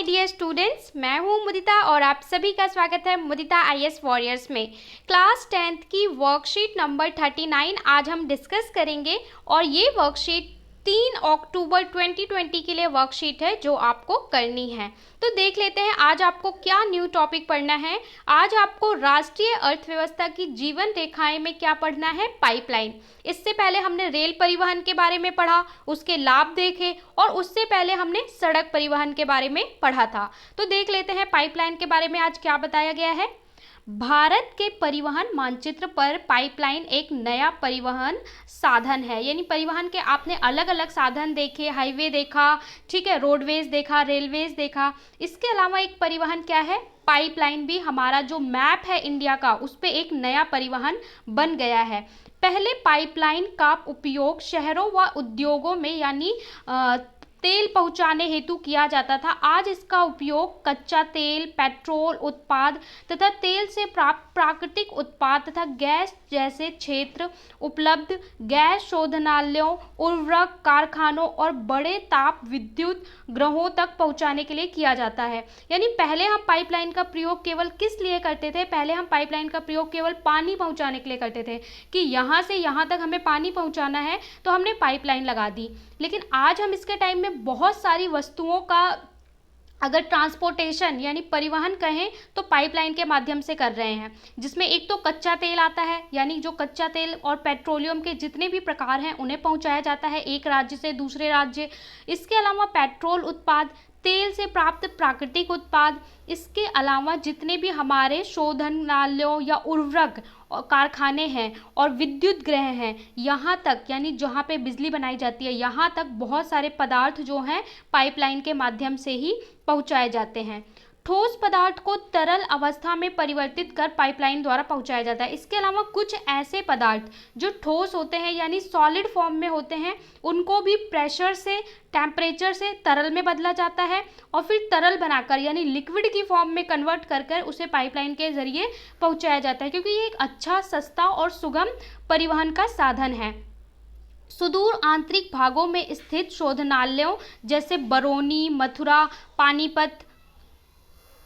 My dear students, मैं हूं मुदिता और आप सभी का स्वागत है मुदिता आईएएस वॉरियर्स में। क्लास 10th की वर्कशीट नंबर 39 आज हम डिस्कस करेंगे और ये वर्कशीट 3 अक्टूबर 2020 के लिए वर्कशीट है जो आपको करनी है। तो देख लेते हैं आज आपको क्या न्यू टॉपिक पढ़ना है। आज आपको राष्ट्रीय अर्थव्यवस्था की जीवन रेखाएं में क्या पढ़ना है, पाइपलाइन। इससे पहले हमने रेल परिवहन के बारे में पढ़ा, उसके लाभ देखे और उससे पहले हमने सड़क परिवहन के बारे में पढ़ा था। तो देख लेते हैं पाइपलाइन के बारे में आज क्या बताया गया है। भारत के परिवहन मानचित्र पर पाइपलाइन एक नया परिवहन साधन है। यानी परिवहन के आपने अलग अलग साधन देखे, हाईवे देखा, ठीक है, रोडवेज देखा, रेलवेज देखा। इसके अलावा एक परिवहन क्या है, पाइपलाइन भी हमारा जो मैप है इंडिया का उस पर एक नया परिवहन बन गया है। पहले पाइपलाइन का उपयोग शहरों व उद्योगों में यानी तेल पहुंचाने हेतु किया जाता था। आज इसका उपयोग कच्चा तेल, पेट्रोल उत्पाद तथा तेल से प्राप्त प्राकृतिक उत्पाद तथा गैस जैसे क्षेत्र उपलब्ध गैस शोधनालयों, उर्वरक कारखानों और बड़े ताप विद्युत ग्रहों तक पहुंचाने के लिए किया जाता है। यानी पहले हम पाइपलाइन का प्रयोग केवल किस लिए करते थे, पहले हम पाइपलाइन का प्रयोग केवल पानी पहुंचाने के लिए करते थे कि यहाँ से यहाँ तक हमें पानी पहुंचाना है तो हमने पाइपलाइन लगा दी। लेकिन आज हम इसके टाइम में बहुत सारी वस्तुओं का अगर ट्रांसपोर्टेशन यानी परिवहन कहें तो पाइपलाइन के माध्यम से कर रहे हैं, जिसमें एक तो कच्चा तेल आता है, यानी जो कच्चा तेल और पेट्रोलियम के जितने भी प्रकार हैं उन्हें पहुंचाया जाता है एक राज्य से दूसरे राज्य। इसके अलावा पेट्रोल उत्पाद, तेल से प्राप्त प्राकृतिक उत्पाद, इसके अलावा जितने भी हमारे शोधनालयों या उर्वरक कारखाने हैं और विद्युत ग्रह हैं, यहाँ तक यानी जहाँ पे बिजली बनाई जाती है यहाँ तक बहुत सारे पदार्थ जो हैं पाइपलाइन के माध्यम से ही पहुँचाए जाते हैं। ठोस पदार्थ को तरल अवस्था में परिवर्तित कर पाइपलाइन द्वारा पहुंचाया जाता है। इसके अलावा कुछ ऐसे पदार्थ जो ठोस होते हैं यानी सॉलिड फॉर्म में होते हैं उनको भी प्रेशर से, टेम्परेचर से तरल में बदला जाता है और फिर तरल बनाकर यानी लिक्विड की फॉर्म में कन्वर्ट कर कर उसे पाइपलाइन के जरिए पहुंचाया जाता है, क्योंकि ये एक अच्छा, सस्ता और सुगम परिवहन का साधन है। सुदूर आंतरिक भागों में स्थित शोधनालयों जैसे बरौनी, मथुरा, पानीपत,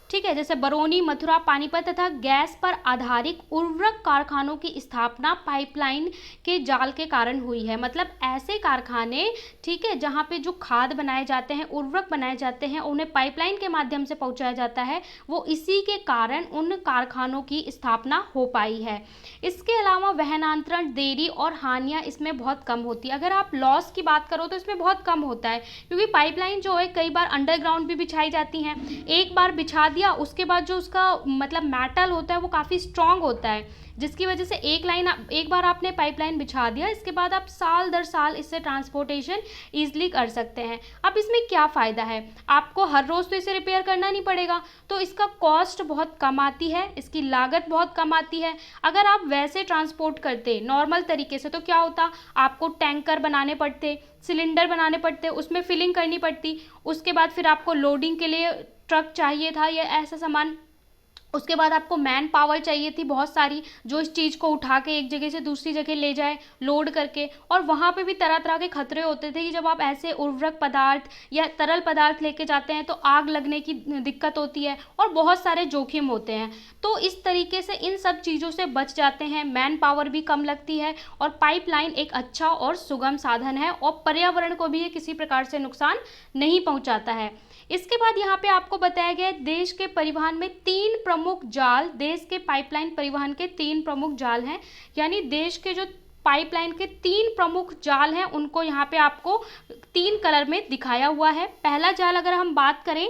ठीक है, जैसे बरौनी, मथुरा, पानीपत तथा गैस पर आधारित उर्वरक कारखानों की स्थापना पाइपलाइन के जाल के कारण हुई है। मतलब ऐसे कारखाने, ठीक है, जहाँ पे जो खाद बनाए जाते हैं, उर्वरक बनाए जाते हैं, उन्हें पाइपलाइन के माध्यम से पहुँचाया जाता है, वो इसी के कारण उन कारखानों की स्थापना हो पाई है। इसके अलावा वहनांतरण देरी और हानियाँ इसमें बहुत कम होती है। अगर आप लॉस की बात करो तो इसमें बहुत कम होता है, क्योंकि पाइपलाइन जो है कई बार अंडरग्राउंड भी बिछाई जाती हैं। एक बार बिछा दिया उसके बाद जो उसका मतलब मेटल होता है वो काफ़ी स्ट्रांग होता है, जिसकी वजह से एक बार आपने पाइपलाइन बिछा दिया, इसके बाद आप साल दर साल इससे ट्रांसपोर्टेशन ईजिली कर सकते हैं। अब इसमें क्या फ़ायदा है, आपको हर रोज़ तो इसे रिपेयर करना नहीं पड़ेगा, तो इसका कॉस्ट बहुत कम आती है, इसकी लागत बहुत कम आती है। अगर आप वैसे ट्रांसपोर्ट करते नॉर्मल तरीके से तो क्या होता, आपको टैंकर बनाने पड़ते, सिलेंडर बनाने पड़ते, उसमें फिलिंग करनी पड़ती, उसके बाद फिर आपको लोडिंग के लिए ट्रक चाहिए था या ऐसा सामान, उसके बाद आपको मैन पावर चाहिए थी बहुत सारी, जो इस चीज़ को उठा के एक जगह से दूसरी जगह ले जाए लोड करके। और वहाँ पे भी तरह तरह के खतरे होते थे कि जब आप ऐसे उर्वरक पदार्थ या तरल पदार्थ लेके जाते हैं तो आग लगने की दिक्कत होती है और बहुत सारे जोखिम होते हैं। तो इस तरीके से इन सब चीज़ों से बच जाते हैं, मैन पावर भी कम लगती है और पाइपलाइन एक अच्छा और सुगम साधन है और पर्यावरण को भी ये किसी प्रकार से नुकसान नहीं पहुँचाता है। इसके बाद यहाँ पे आपको बताया गया है देश के परिवहन में 3 प्रमुख जाल, देश के पाइपलाइन परिवहन के 3 प्रमुख जाल हैं। यानी देश के जो पाइपलाइन के 3 प्रमुख जाल हैं उनको यहाँ पे आपको 3 कलर में दिखाया हुआ है। पहला जाल अगर हम बात करें,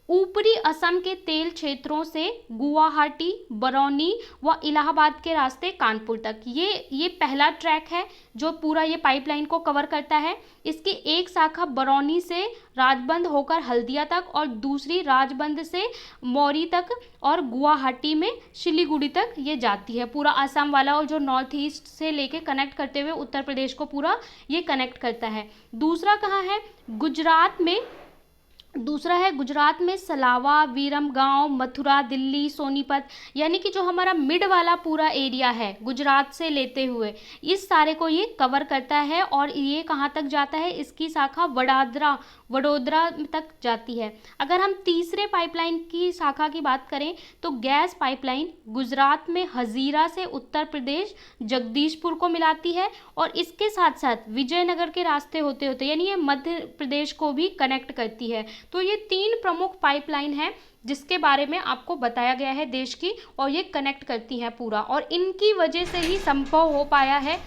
ऊपरी असम के तेल क्षेत्रों से गुवाहाटी, बरौनी व इलाहाबाद के रास्ते कानपुर तक, ये पहला ट्रैक है जो पूरा ये पाइपलाइन को कवर करता है। इसकी एक शाखा बरौनी से राजबंद होकर हल्दिया तक और दूसरी राजबंद से मौरी तक और गुवाहाटी में सिलीगुड़ी तक ये जाती है। पूरा असम वाला और जो नॉर्थ ईस्ट से लेके कनेक्ट करते हुए उत्तर प्रदेश को पूरा ये कनेक्ट करता है। दूसरा कहाँ है, गुजरात में दूसरा है गुजरात में सलावा, विरमगांव, मथुरा, दिल्ली, सोनीपत, यानी कि जो हमारा मिड वाला पूरा एरिया है गुजरात से लेते हुए, इस सारे को ये कवर करता है। और ये कहाँ तक जाता है, इसकी शाखा वडोदरा तक जाती है। अगर हम तीसरे पाइपलाइन की शाखा की बात करें तो गैस पाइपलाइन गुजरात में हजीरा से उत्तर प्रदेश जगदीशपुर को मिलाती है, और इसके साथ साथ विजयनगर के रास्ते होते होते यानी ये मध्य प्रदेश को भी कनेक्ट करती है। तो ये 3 प्रमुख पाइपलाइन हैं जिसके बारे में आपको बताया गया है देश की, और ये कनेक्ट करती हैं पूरा, और इनकी वजह से ही संभव हो पाया है,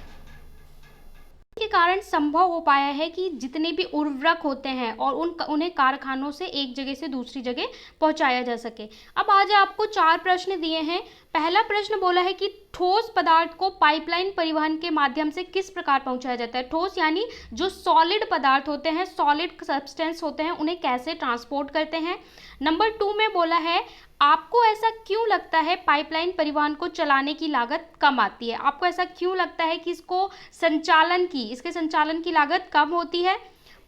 के कारण संभव हो पाया है कि जितने भी उर्वरक होते हैं और उन्हें कारखानों से एक जगह से दूसरी जगह पहुंचाया जा सके। अब आज आपको 4 प्रश्न दिए हैं। पहला प्रश्न बोला है कि ठोस पदार्थ को पाइपलाइन परिवहन के माध्यम से किस प्रकार पहुंचाया जाता है। ठोस यानी जो सॉलिड पदार्थ होते हैं, सॉलिड सब्सटेंस होते हैं, उन्हें कैसे ट्रांसपोर्ट करते हैं। नंबर 2 में बोला है आपको ऐसा क्यों लगता है पाइपलाइन परिवहन को चलाने की लागत कम आती है। आपको ऐसा क्यों लगता है कि इसके संचालन की लागत कम होती है।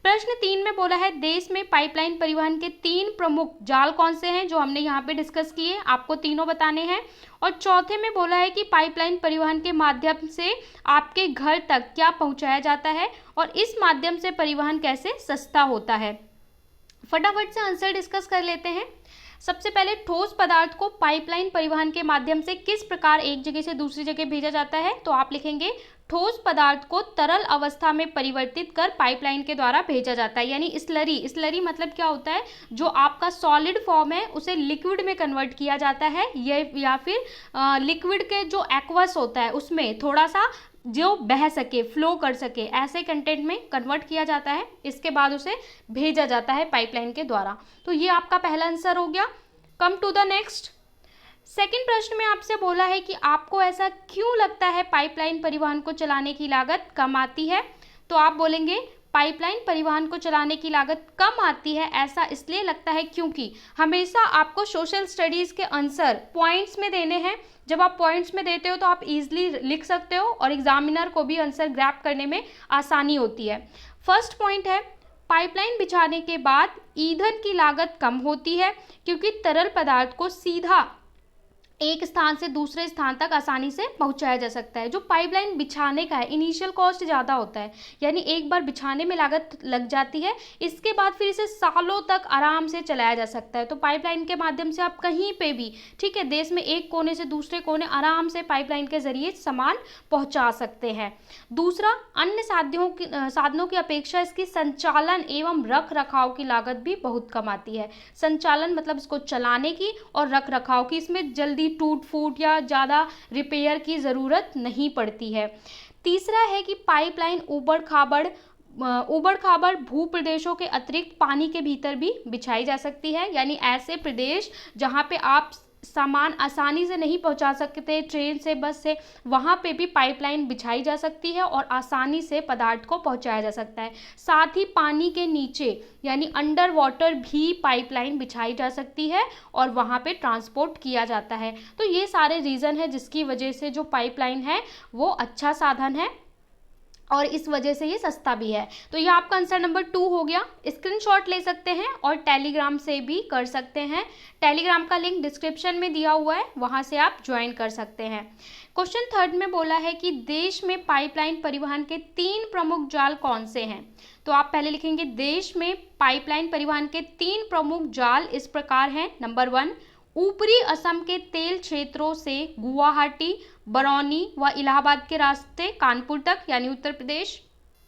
प्रश्न 3 में बोला है देश में पाइपलाइन परिवहन के 3 प्रमुख जाल कौन से हैं, जो हमने यहाँ पे डिस्कस किए, आपको तीनों बताने हैं। और चौथे में बोला है कि पाइपलाइन परिवहन के माध्यम से आपके घर तक क्या पहुँचाया जाता है और इस माध्यम से परिवहन कैसे सस्ता होता है। फटाफट से आंसर डिस्कस कर लेते हैं। सबसे पहले ठोस पदार्थ को पाइपलाइन परिवहन के माध्यम से किस प्रकार एक जगह से दूसरी जगह भेजा जाता है, तो आप लिखेंगे ठोस पदार्थ को तरल अवस्था में परिवर्तित कर पाइपलाइन के द्वारा भेजा जाता है। यानी स्लरी मतलब क्या होता है, जो आपका सॉलिड फॉर्म है उसे लिक्विड में कन्वर्ट किया जाता है, ये या फिर लिक्विड के जो एक्वस होता है उसमें थोड़ा सा जो बह सके, फ्लो कर सके, ऐसे कंटेंट में कन्वर्ट किया जाता है। इसके बाद उसे भेजा जाता है पाइपलाइन के द्वारा। तो ये आपका पहला आंसर हो गया। Come to the next. Second प्रश्न में आपसे बोला है कि आपको ऐसा क्यों लगता है पाइपलाइन परिवहन को चलाने की लागत कम आती है। तो आप बोलेंगे पाइपलाइन परिवहन को चलाने की लागत कम आती है, ऐसा इसलिए लगता है क्योंकि हमेशा आपको सोशल स्टडीज़ के आंसर पॉइंट्स में देने हैं। जब आप पॉइंट्स में देते हो तो आप इजीली लिख सकते हो और एग्जामिनर को भी आंसर ग्रैप करने में आसानी होती है। फर्स्ट पॉइंट है पाइपलाइन बिछाने के बाद ईंधन की लागत कम होती है, क्योंकि तरल पदार्थ को सीधा एक स्थान से दूसरे स्थान तक आसानी से पहुंचाया जा सकता है। जो पाइपलाइन बिछाने का है इनिशियल कॉस्ट ज़्यादा होता है, यानी एक बार बिछाने में लागत लग जाती है, इसके बाद फिर इसे सालों तक आराम से चलाया जा सकता है। तो पाइपलाइन के माध्यम से आप कहीं पे भी, ठीक है, देश में एक कोने से दूसरे कोने आराम से पाइपलाइन के जरिए सामान पहुँचा सकते हैं। दूसरा, अन्य साधनों की अपेक्षा इसकी संचालन एवं रख रखाव की लागत भी बहुत कम आती है। संचालन मतलब इसको चलाने की, और रख रखाव की, इसमें जल्दी टूट फूट या ज़्यादा रिपेयर की ज़रूरत नहीं पड़ती है। तीसरा है कि पाइपलाइन ऊबड़ खाबड़ भू प्रदेशों के अतिरिक्त पानी के भीतर भी बिछाई जा सकती है। यानी ऐसे प्रदेश जहाँ पे आप सामान आसानी से नहीं पहुंचा सकते ट्रेन से, बस से, वहाँ पे भी पाइपलाइन बिछाई जा सकती है और आसानी से पदार्थ को पहुंचाया जा सकता है। साथ ही पानी के नीचे यानी अंडर वाटर भी पाइपलाइन बिछाई जा सकती है और वहाँ पे ट्रांसपोर्ट किया जाता है। तो ये सारे रीज़न है जिसकी वजह से जो पाइपलाइन है वो अच्छा साधन है और इस वजह से ये सस्ता भी है। तो ये आपका आंसर नंबर 2 हो गया। स्क्रीनशॉट ले सकते हैं और टेलीग्राम से भी कर सकते हैं। टेलीग्राम का लिंक डिस्क्रिप्शन में दिया हुआ है, वहाँ से आप ज्वाइन कर सकते हैं। क्वेश्चन 3 में बोला है कि देश में पाइपलाइन परिवहन के 3 प्रमुख जाल कौन से हैं। तो आप पहले लिखेंगे देश में पाइपलाइन परिवहन के 3 प्रमुख जाल इस प्रकार हैं। नंबर 1, ऊपरी असम के तेल क्षेत्रों से गुवाहाटी, बरौनी व इलाहाबाद के रास्ते कानपुर तक, यानी उत्तर प्रदेश।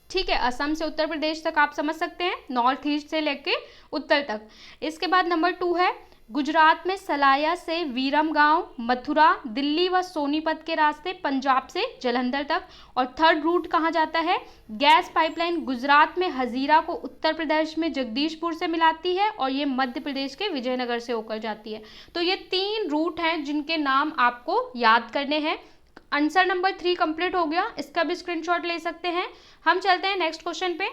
ठीक है, असम से उत्तर प्रदेश तक आप समझ सकते हैं, नॉर्थ ईस्ट से लेके उत्तर तक। इसके बाद नंबर 2 है गुजरात में सलाया से विरमगांव, मथुरा, दिल्ली व सोनीपत के रास्ते पंजाब से जालंधर तक। और थर्ड रूट कहाँ जाता है, गैस पाइपलाइन गुजरात में हजीरा को उत्तर प्रदेश में जगदीशपुर से मिलाती है और ये मध्य प्रदेश के विजयनगर से होकर जाती है। तो ये 3 रूट हैं जिनके नाम आपको याद करने हैं। आंसर नंबर 3 कंप्लीट हो गया, इसका भी स्क्रीनशॉट ले सकते हैं। हम चलते हैं नेक्स्ट क्वेश्चन पे।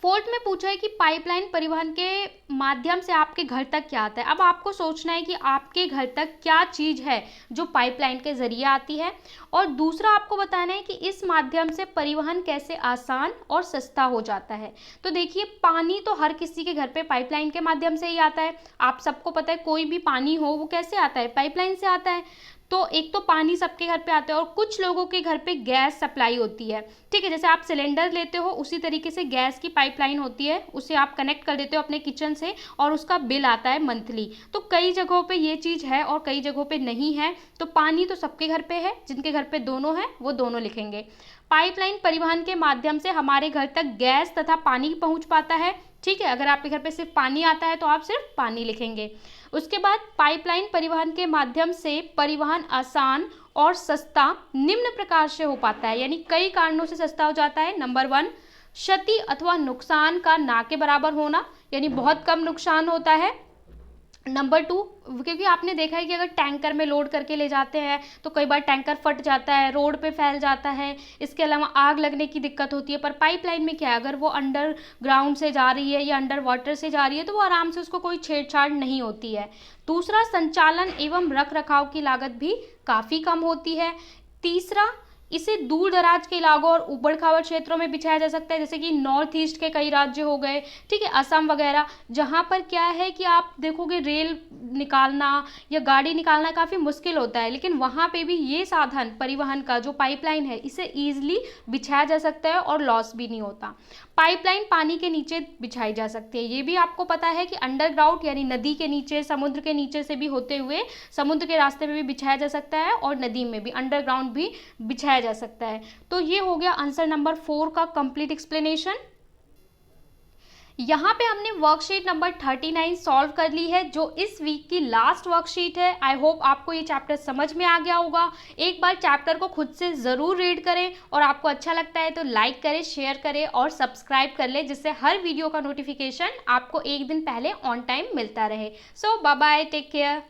फोर्थ में पूछा है कि पाइपलाइन परिवहन के माध्यम से आपके घर तक क्या आता है। अब आपको सोचना है कि आपके घर तक क्या चीज़ है जो पाइपलाइन के ज़रिए आती है, और दूसरा आपको बताना है कि इस माध्यम से परिवहन कैसे आसान और सस्ता हो जाता है। तो देखिए, पानी तो हर किसी के घर पे पाइपलाइन के माध्यम से ही आता है। आप सबको पता है, कोई भी पानी हो वो कैसे आता है, पाइपलाइन से आता है। तो एक तो पानी सबके घर पे आता है, और कुछ लोगों के घर पे गैस सप्लाई होती है। ठीक है, जैसे आप सिलेंडर लेते हो उसी तरीके से गैस की पाइपलाइन होती है, उसे आप कनेक्ट कर देते हो अपने किचन से, और उसका बिल आता है मंथली। तो कई जगहों पे ये चीज़ है और कई जगहों पे नहीं है। तो पानी तो सबके घर पे है, जिनके घर पे दोनों है वो दोनों लिखेंगे। पाइपलाइन परिवहन के माध्यम से हमारे घर तक गैस तथा पानी पहुंच पाता है। ठीक है, अगर आपके घर पे सिर्फ पानी आता है तो आप सिर्फ पानी लिखेंगे। उसके बाद पाइपलाइन परिवहन के माध्यम से परिवहन आसान और सस्ता निम्न प्रकार से हो पाता है, यानी कई कारणों से सस्ता हो जाता है। नंबर 1, क्षति अथवा नुकसान का ना के बराबर होना, यानी बहुत कम नुकसान होता है। नंबर 2, क्योंकि आपने देखा है कि अगर टैंकर में लोड करके ले जाते हैं तो कई बार टैंकर फट जाता है, रोड पे फैल जाता है। इसके अलावा आग लगने की दिक्कत होती है। पर पाइपलाइन में क्या है, अगर वो अंडरग्राउंड से जा रही है या अंडर वाटर से जा रही है तो वो आराम से, उसको कोई छेड़छाड़ नहीं होती है। दूसरा, संचालन एवं रख रखाव की लागत भी काफ़ी कम होती है। तीसरा, इसे दूर दराज के इलाकों और उबड़ खाबड़ क्षेत्रों में बिछाया जा सकता है, जैसे कि नॉर्थ ईस्ट के कई राज्य हो गए, ठीक है, असम वगैरह, जहाँ पर क्या है कि आप देखोगे रेल निकालना या गाड़ी निकालना काफ़ी मुश्किल होता है, लेकिन वहाँ पे भी ये साधन परिवहन का जो पाइपलाइन है इसे ईजिली बिछाया जा सकता है और लॉस भी नहीं होता। पाइपलाइन पानी के नीचे बिछाई जा सकती है। ये भी आपको पता है कि अंडरग्राउंड यानी नदी के नीचे, समुद्र के नीचे से भी होते हुए समुद्र के रास्ते में भी बिछाया जा सकता है, और नदी में भी अंडरग्राउंड भी बिछाया जा सकता है। तो ये हो गया आंसर नंबर 4 का कंप्लीट एक्सप्लेनेशन। यहाँ पे हमने वर्कशीट नंबर 39 सॉल्व कर ली है, जो इस वीक की लास्ट वर्कशीट है। आई होप आपको ये चैप्टर समझ में आ गया होगा। एक बार चैप्टर को खुद से ज़रूर रीड करें, और आपको अच्छा लगता है तो लाइक करें, शेयर करें और सब्सक्राइब कर लें, जिससे हर वीडियो का नोटिफिकेशन आपको एक दिन पहले ऑन टाइम मिलता रहे। सो बाय बाय, टेक केयर।